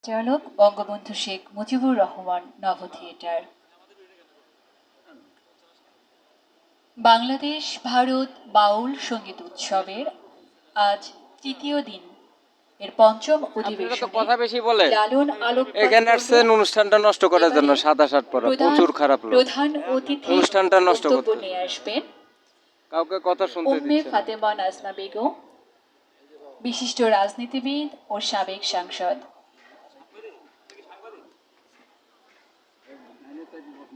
পরিচালক বঙ্গবন্ধু শেখ মুজিবুর রহমান নভ থিয়েটার। বাংলাদেশ ভারত বাউল সঙ্গীত উৎসবের আজ তৃতীয় দিন, এর পঞ্চম অধিবেশনে লালন আলোক এখানে আসছেন অনুষ্ঠানটা নষ্ট করার জন্য। সাদা শার্ট পরা প্রচুর খারাপ লোক। প্রধান অতিথি অনুষ্ঠানটা নষ্ট বক্তব্য নিয়ে আসবেন কাউকে কথা শুনতে উম্মে দিচ্ছে না। ফাতেমা নাজমা বেগম, বিশিষ্ট রাজনীতিবিদ ও সাবেক সাংসদ।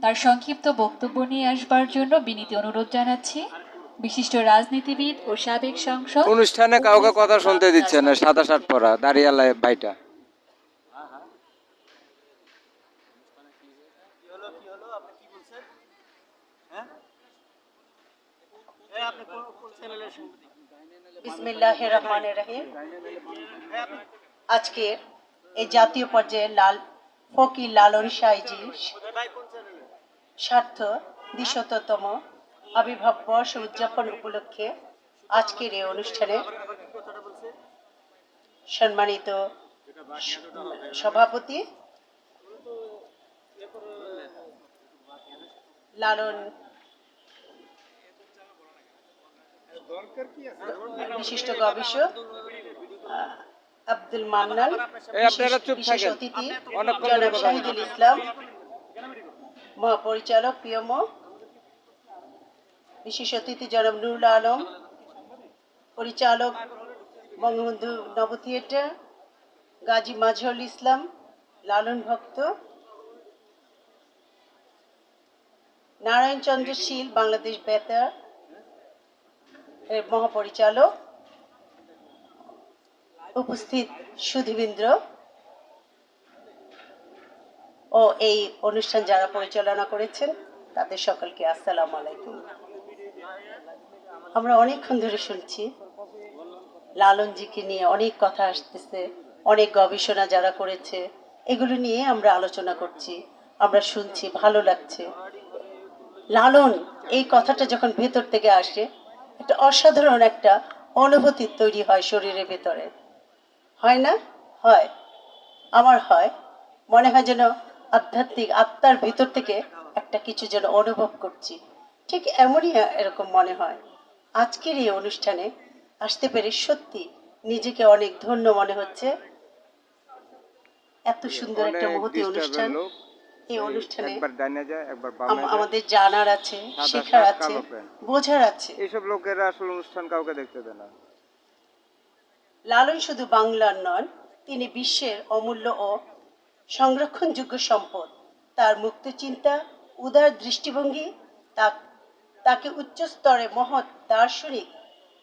তার সংক্ষিপ্ত বক্তব্য নিয়ে আসবার জন্য বিনীত অনুরোধ জানাচ্ছি বিশিষ্ট রাজনীতিবিদ ও সাবেক সাংসদ। অনুষ্ঠানে কাউকে কথা শুনতে দিচ্ছে না, সাদা শার্ট পরা দাঁড়িয়ালা ভাইটা। বিসমিল্লাহির রহমানির রহিম। আজকে এই জাতীয় পর্যায়ে ফকির লালন সাইজির স্বার্থ ২০০তম আবির্ভাব বর্ষ উদযাপন উপলক্ষে আজকের এই অনুষ্ঠানে সম্মানিত সভাপতি লালন বিশিষ্ট গবেষক আব্দুল মান্নান, বিশেষ অতিথি জনাব শাহিদুল ইসলাম, মহাপরিচালক পিএমও, বিশেষ অতিথি জনাব নুরুল আলম, পরিচালক বঙ্গবন্ধু নভ থিয়েটার, গাজী মাজহারুল ইসলাম, লালন ভক্ত, নারায়ণ চন্দ্র শীল বাংলাদেশ বেতার এর মহাপরিচালক, উপস্থিত সুধীবৃন্দ ও এই অনুষ্ঠান যারা পরিচালনা করেছেন তাদের সকলকে আসসালামু আলাইকুম। আমরা অনেকক্ষণ ধরে শুনছি লালনজিকে নিয়ে অনেক কথা আসতেছে, অনেক গবেষণা যারা করেছে এগুলো নিয়ে আমরা আলোচনা করছি, আমরা শুনছি, ভালো লাগছে। লালন এই কথাটা যখন ভেতর থেকে আসে একটা অসাধারণ একটা অনুভূতি তৈরি হয় শরীরের ভেতরে, হয় না? হয়, আমার হয়। মনে হয় যেন আধ্যাত্মিক আত্মার ভিতর থেকে একটা কিছু যেন অনুভব করছি, ঠিক এমনই এরকম মনে হয়। আজকের এই অনুষ্ঠানে আসতে পেরে সত্যি নিজেকে অনেক ধন্য মনে হচ্ছে। এত সুন্দর একটা মহতি অনুষ্ঠান। এই অনুষ্ঠানে আমাদের জানার আছে, শেখার আছে, বোঝার আছে। এইসব লোকেরা আসলে অনুষ্ঠান কাউকে দেখতে দেয় না। লালন শুধু বাংলার নন, তিনি বিশ্বের অমূল্য ও সংরক্ষণযোগ্য সম্পদ। তার মুক্ত চিন্তা, উদার দৃষ্টিভঙ্গি তাকে উচ্চ স্তরে মহৎ দার্শনিক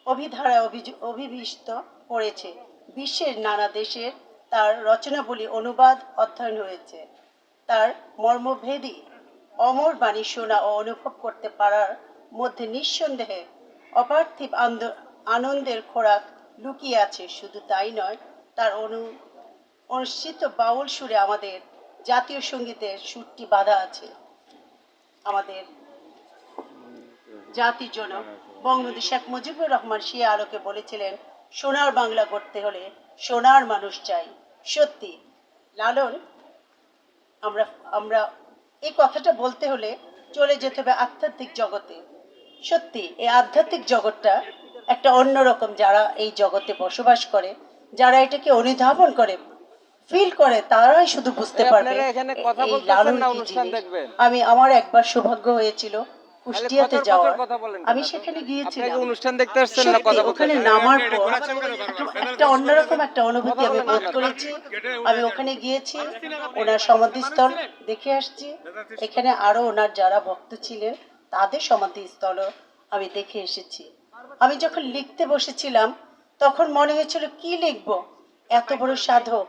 অভিধারায় অভিভূত করেছে। বিশ্বের নানা দেশের তার রচনাবলী অনুবাদ অধ্যয়ন হয়েছে। তার মর্মভেদী অমর বাণী শোনা ও অনুভব করতে পারার মধ্যে নিঃসন্দেহে অপার্থিব আনন্দের খোরাক লুকিয়ে আছে। শুধু তাই নয়, তার অনুষ্ঠিত বাউল সুরে আমাদের জাতীয় সঙ্গীতের সুরটি বাঁধা আছে। আমাদের জাতির জনক বঙ্গবন্ধু শেখ মুজিবুর রহমান সে আলোকে বলেছিলেন, সোনার বাংলা গড়তে হলে সোনার মানুষ চাই। সত্যি লালন, আমরা এই কথাটা বলতে হলে চলে যেতে হবে আধ্যাত্মিক জগতে। সত্যি এই আধ্যাত্মিক জগৎটা একটা অন্যরকম। যারা এই জগতে বসবাস করে, যারা এটাকে অনুধাবন করে, ফিল করে, তারাই শুধু বুঝতে পারবে এই লালন কি জিনিস। আমার একবার সৌভাগ্য হয়েছিল কুষ্টিয়াতে যাওয়ার। আমি সেখানে গিয়েছিলাম, অনুষ্ঠান দেখতে আসছেন না কথা বলতে? ওখানে নামার পর একটা অন্যরকম একটা অনুভূতি আমি বোধ করেছি। আমি ওখানে গিয়েছি, ওনার সমাধিস্থল দেখে আসছি। এখানে আরো ওনার যারা ভক্ত ছিলেন তাদের সমাধিস্থলও আমি দেখে এসেছি। আমি যখন লিখতে বসেছিলাম তখন মনে হয়েছিল কি লিখবো, এত বড় সাধক,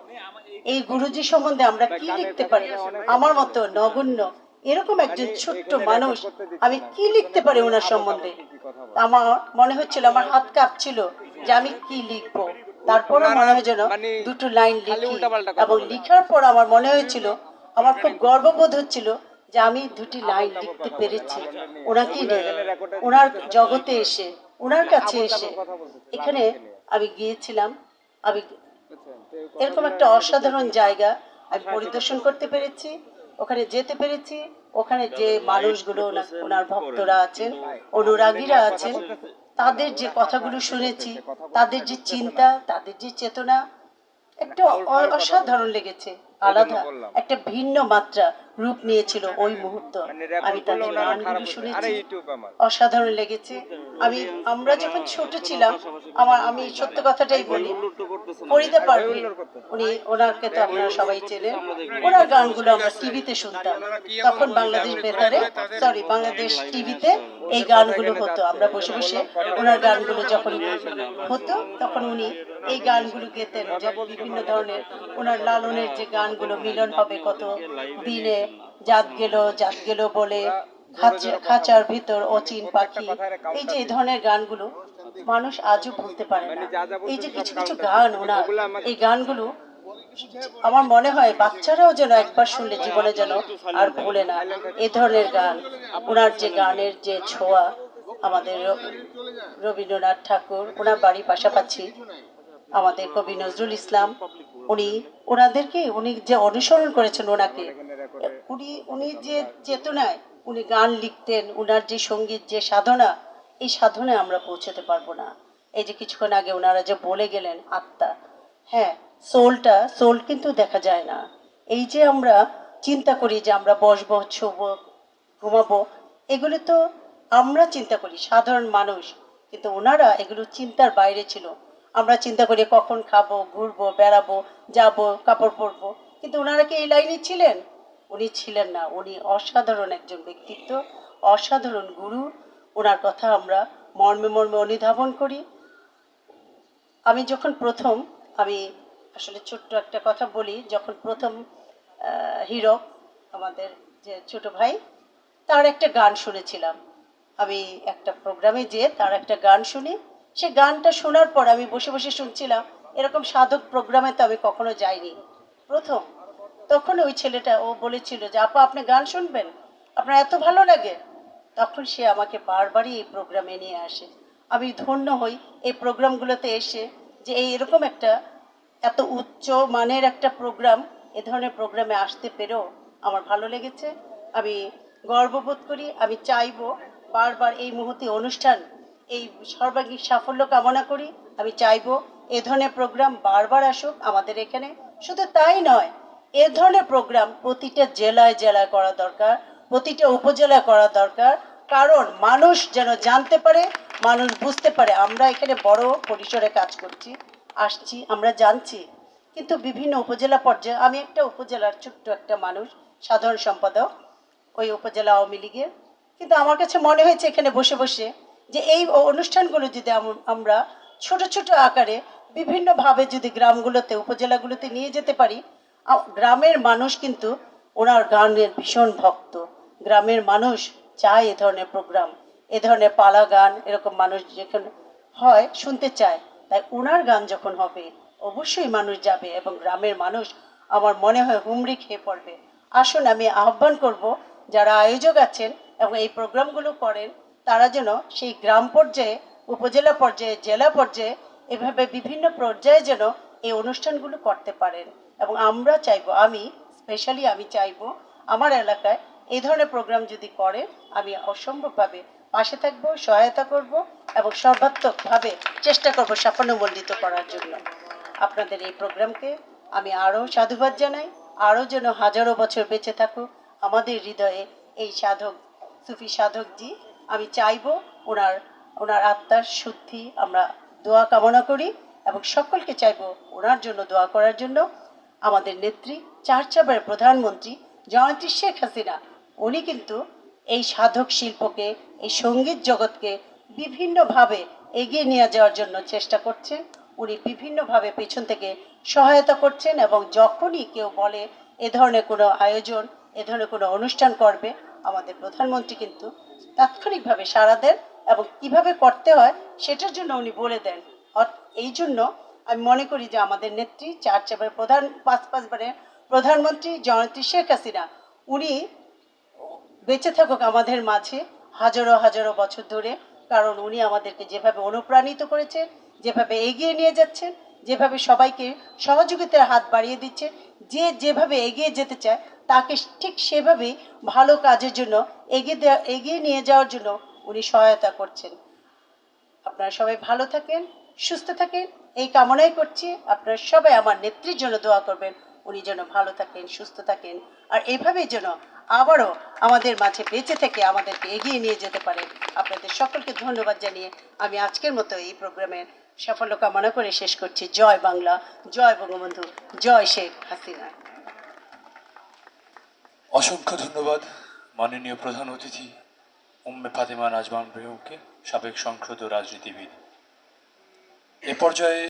এই গুরুজি সম্বন্ধে আমরা কি লিখতে পারি? আমার মতো নগণ্য এরকম একজন ছোট্ট মানুষ, আমি কি লিখতে পারি ওনার সম্বন্ধে? আমার মনে হচ্ছিল, আমার হাত কাঁপছিল যে আমি কি লিখবো। তারপরে মনে হয় যেন দুটো লাইন লিখি, এবং লিখার পর আমার মনে হয়েছিল, আমার খুব গর্ববোধ হচ্ছিল যে আমি দুটি লাইন লিখতে পেরেছি। ওনাকে নিয়ে, ওনার জগতে এসে, ওনার কাছে এসে। এখানে আমি গিয়েছিলাম, আমি এরকম একটা অসাধারণ জায়গা আমি পরিদর্শন করতে পেরেছি, ওখানে যেতে পেরেছি। ওখানে যে মানুষগুলো ওনার ভক্তরা আছেন, অনুরাগীরা আছেন, তাদের যে কথাগুলো শুনেছি, তাদের যে চিন্তা, তাদের যে চেতনা, একটা অসাধারণ লেগেছে। আলাদা একটা ভিন্ন মাত্রা রূপ নিয়েছিল ওই মুহূর্ত। আমি তাদের গানগুলো শুনেছি, অসাধারণ লেগেছে। আমরা যখন ছোট ছিলাম, আমি সত্য কথাটাই বলি, ফরিদা পারভীন, ওনাকে তো আপনারা সবাই চেনেন। ওনার গানগুলো আমরা টিভিতে শুনতাম। তখন বাংলাদেশ বেতারে, বাংলাদেশ টিভিতে এই গানগুলো হতো। আমরা বসে বসে ওনার গানগুলো যখন হতো, তখন উনি এই গানগুলো গেতেন, যে বিভিন্ন ধরনের ওনার লালনের যে গানগুলো, মিলন হবে কত দিনে, জাত গেল বলে, খাঁচার ভিতর অচিন পাখি, এই যে এই ধরনের গানগুলো মানুষ আজও ভুলতে পারে না। এই যে কিছু কিছু গান ওনার, এই গানগুলো আমার মনে হয় বাচ্চারাও যেন একবার শুনলে জীবনে যেন আর ভুলে না এ ধরনের গান। ওনার যে গানের যে ছোঁয়া, আমাদের রবীন্দ্রনাথ ঠাকুর, ওনার বাড়ির পাশাপাশি আমাদের কবি নজরুল ইসলাম, উনি যে অনুসরণ করেছেন ওনাকে, উনি যে চেতনায় উনি গান লিখতেন, উনার যে সঙ্গীত, যে সাধনা, এই সাধনায় আমরা পৌঁছতে পারবো না। এই যে কিছুক্ষণ আগে ওনারা যে বলে গেলেন আত্মা, হ্যাঁ, সোল কিন্তু দেখা যায় না। এই যে আমরা চিন্তা করি যে আমরা বসবো, ছুবো, ঘুমাবো, এগুলো তো আমরা চিন্তা করি সাধারণ মানুষ, কিন্তু ওনারা এগুলো চিন্তার বাইরে ছিল। আমরা চিন্তা করি কখন খাবো, ঘুরবো, বেড়াবো, যাবো, কাপড় পরবো, কিন্তু ওনারা কি এই লাইনে ছিলেন? উনি ছিলেন না। উনি অসাধারণ একজন ব্যক্তিত্ব, অসাধারণ গুরু। ওনার কথা আমরা মর্মে মর্মে অনুধাবন করি। আমি আসলে ছোট্ট একটা কথা বলি, যখন প্রথম হিরো, আমাদের যে ছোট ভাই, তার একটা গান শুনেছিলাম। আমি একটা প্রোগ্রামে যেয়ে তার একটা গান শুনি। সে গানটা শোনার পর আমি বসে বসে শুনছিলাম। এরকম সাধক প্রোগ্রামে তো আমি কখনো যাইনি, প্রথম। তখন ওই ছেলেটা বলেছিল যে, আপা আপনি গান শুনবেন, আপনার এত ভালো লাগে। তখন সে আমাকে বারবারই এই প্রোগ্রামে নিয়ে আসে। আমি ধন্য হই এই প্রোগ্রামগুলোতে এসে, যে এরকম একটা এত উচ্চ মানের একটা প্রোগ্রাম, এ ধরনের প্রোগ্রামে আসতে পেরেও আমার ভালো লেগেছে। আমি গর্ববোধ করি। আমি চাইবো বারবার এই মুহূর্তে অনুষ্ঠান, এই সর্বাঙ্গীন সাফল্য কামনা করি। আমি চাইবো এ ধরনের প্রোগ্রাম বারবার আসুক আমাদের এখানে। শুধু তাই নয়, এ ধরনের প্রোগ্রাম প্রতিটা জেলায় জেলায় করা দরকার, প্রতিটা উপজেলায় করা দরকার। কারণ মানুষ যেন জানতে পারে, মানুষ বুঝতে পারে আমরা এখানে বড় পরিসরে কাজ করছি, আসছি, আমরা জানছি। কিন্তু বিভিন্ন উপজেলা পর্যায়ে, আমি একটা উপজেলার ছোট্ট একটা মানুষ, সাধারণ সম্পাদক ওই উপজেলা আওয়ামী লীগের, কিন্তু আমার কাছে মনে হয়েছে এখানে বসে বসে যে এই অনুষ্ঠানগুলো যদি আমরা ছোট ছোট আকারে বিভিন্নভাবে যদি গ্রামগুলোতে, উপজেলাগুলোতে নিয়ে যেতে পারি, গ্রামের মানুষ কিন্তু ওনার গানের ভীষণ ভক্ত। গ্রামের মানুষ চায় এ ধরনের প্রোগ্রাম, এ ধরনের পালা গান, এরকম মানুষ যেখানে হয় শুনতে চায়। তাই ওনার গান যখন হবে অবশ্যই মানুষ যাবে, এবং গ্রামের মানুষ আমার মনে হয় হুমড়ি খেয়ে পড়বে। আসুন, আমি আহ্বান করব যারা আয়োজক আছেন এবং এই প্রোগ্রামগুলো করেন, তারা যেন সেই গ্রাম পর্যায়ে, উপজেলা পর্যায়ে, জেলা পর্যায়ে, এভাবে বিভিন্ন পর্যায়ে যেন এই অনুষ্ঠানগুলো করতে পারেন। এবং আমরা চাইবো, আমি স্পেশালি আমি চাইবো আমার এলাকায় এই ধরনের প্রোগ্রাম যদি করে, আমি অসম্ভবভাবে পাশে থাকবো, সহায়তা করব এবং সর্বাত্মকভাবে চেষ্টা করব সাফল্যমণ্ডিত করার জন্য। আপনাদের এই প্রোগ্রামকে আমি আরও সাধুবাদ জানাই। আরও যেন হাজারো বছর বেঁচে থাকুক আমাদের হৃদয়ে এই সাধক, সুফি সাধকজি। আমি চাইবো ওনার আত্মার শুদ্ধি আমরা দোয়া কামনা করি, এবং সকলকে চাইবো ওনার জন্য দোয়া করার জন্য। আমাদের নেত্রী, চারচাবারের প্রধানমন্ত্রী জয়ন্তী শেখ হাসিনা, উনি কিন্তু এই সাধক শিল্পকে, এই সঙ্গীত জগৎকে বিভিন্নভাবে এগিয়ে নিয়ে যাওয়ার জন্য চেষ্টা করছেন। উনি বিভিন্নভাবে পেছন থেকে সহায়তা করছেন, এবং যখনই কেউ বলে এ ধরনের কোনো আয়োজন, এ ধরনের কোনো অনুষ্ঠান করবে, আমাদের প্রধানমন্ত্রী কিন্তু তাৎক্ষণিকভাবে সাড়া দেন, এবং কিভাবে করতে হয় সেটার জন্য উনি বলে দেন। এই জন্য আমি মনে করি যে আমাদের নেত্রী, চারবারের পাঁচবারের প্রধানমন্ত্রী জয়ন্তী শেখ হাসিনা, উনি বেঁচে থাকুক আমাদের মাঝে হাজারো হাজারো বছর ধরে। কারণ উনি আমাদেরকে যেভাবে অনুপ্রাণিত করেছেন, যেভাবে এগিয়ে নিয়ে যাচ্ছেন, যেভাবে সবাইকে সহযোগিতার হাত বাড়িয়ে দিচ্ছে, যে যেভাবে এগিয়ে যেতে চায় তাকে ঠিক সেভাবেই ভালো কাজের জন্য এগিয়ে নিয়ে যাওয়ার জন্য উনি সহায়তা করছেন। আপনারা সবাই ভালো থাকেন, সুস্থ থাকেন, এই কামনাই করছি। আপনারা সবাই আমার নেত্রীর জন্য দোয়া করবেন, উনি যেন ভালো থাকেন, সুস্থ থাকেন, আর এভাবেই যেন আবারও আমাদের মাঝে বেঁচে থেকে আমাদেরকে এগিয়ে নিয়ে যেতে পারেন। আপনাদের সকলকে ধন্যবাদ জানিয়ে আমি আজকের মতো এই প্রোগ্রামের সাফল্য কামনা করে শেষ করছি। জয় বাংলা, জয় বঙ্গবন্ধু, জয় শেখ হাসিনা। অসংখ্য ধন্যবাদ মাননীয় প্রধান অতিথি উম্মে ফাতেমা নাজমান বেগমকে, সাবেক সংসদ ও রাজনীতিবিদ। এ পর্যায়ে